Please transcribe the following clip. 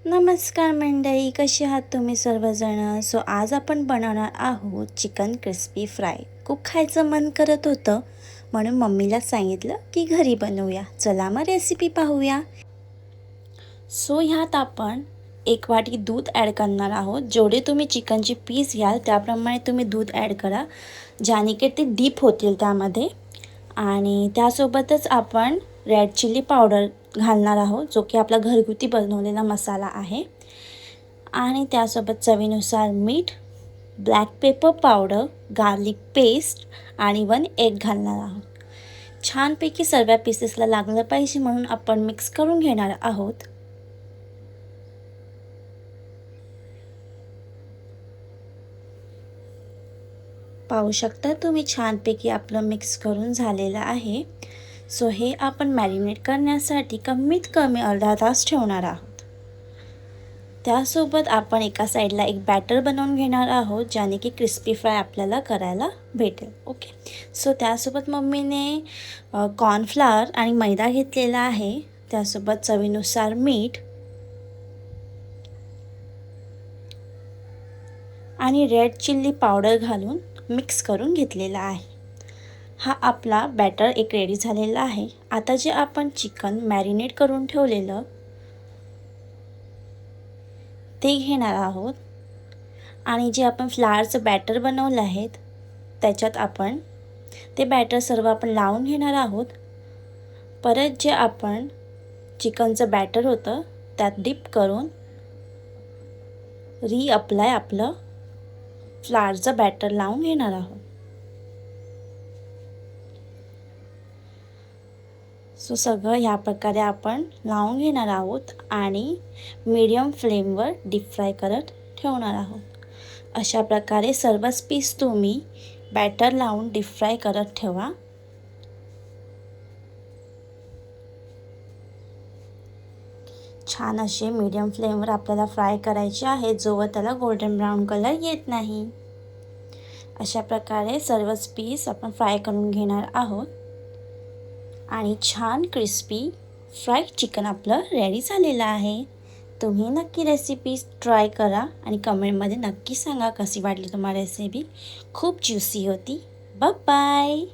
नमस्कार मंडळी, कशी आहात तुम्ही सर्वजण. आज आपण बनवणार आहोत चिकन क्रिस्पी फ्राय. खूप खायचं मन करत होतं म्हणून मम्मीला सांगितलं की घरी बनवूया. चला मग रेसिपी पाहूया. ह्यात आपण 1 वाटी दूध ॲड करणार आहोत. जेवढे तुम्ही चिकनचे पीस घ्याल त्याप्रमाणे तुम्ही दूध ॲड करा, ज्याने की ते डीप होतील त्यामध्ये. आणि त्यासोबतच आपण रेड चिली पावडर घालणार आहोत, जो की आपला घरगुती बनवलेला मसाला आहे. आणि त्यासोबत चवीनुसार मीठ, black pepper powder, garlic paste आणि 1 एग घालणार आहोत. छानपैकी सर्व पीसेसला लागलं पाहिजे म्हणून आपण मिक्स करून घेणार आहोत. पाहू शकता तुम्ही, छानपैकी आपलं मिक्स करून झालेलं आहे. हे आपण मॅरिनेट करण्यासाठी कमीत कमी अर्धा तास ठेवणार आहोत. त्यासोबत आपण एका साईडला एक बॅटर बनवून घेणार आहोत, ज्याने की क्रिस्पी फ्राय आपल्याला करायला भेटेल. ओके. त्यासोबत मम्मीने कॉर्नफ्लॉवर आणि मैदा घेतलेला आहे. त्यासोबत चवीनुसार मीठ आणि रेड चिल्ली पावडर घालून मिक्स करून घेतलेला आहे. हा आपला बॅटर एक रेडी झालेला आहे. आता जे आपण चिकन मॅरिनेट करून ठेवलेलं ते घेणार आहोत आणि जे आपण फ्लावरचं बॅटर बनवलं आहे त्याच्यात आपण ते बॅटर सर्व आपण लावून घेणार आहोत. परत जे आपण चिकनचं बॅटर होतं त्यात डिप करून रिअप्लाय आपलं फ्लावरचं बॅटर लावून घेणार आहोत. सगळं ह्या प्रकारे आपण लावून घेणार आहोत आणि मीडियम फ्लेमवर डीप फ्राय करत ठेवणार आहोत. अशा प्रकारे सर्वच पीस तुम्ही बॅटर लावून डीप फ्राय करत ठेवा. छान असे मीडियम फ्लेमवर आपल्याला फ्राय करायचे आहे, जोवर त्याला गोल्डन ब्राऊन कलर येत नाही. अशा प्रकारे सर्वच पीस आपण फ्राय करून घेणार आहोत आणि छान क्रिस्पी फ्राईड चिकन आपलं रेडी झालेलं आहे. तुम्ही नक्की रेसिपी ट्राय करा आणि कमेंटमध्ये नक्की सांगा कशी वाटली तुम्हाला रेसिपी. खूप ज्युसी होती. Bye bye.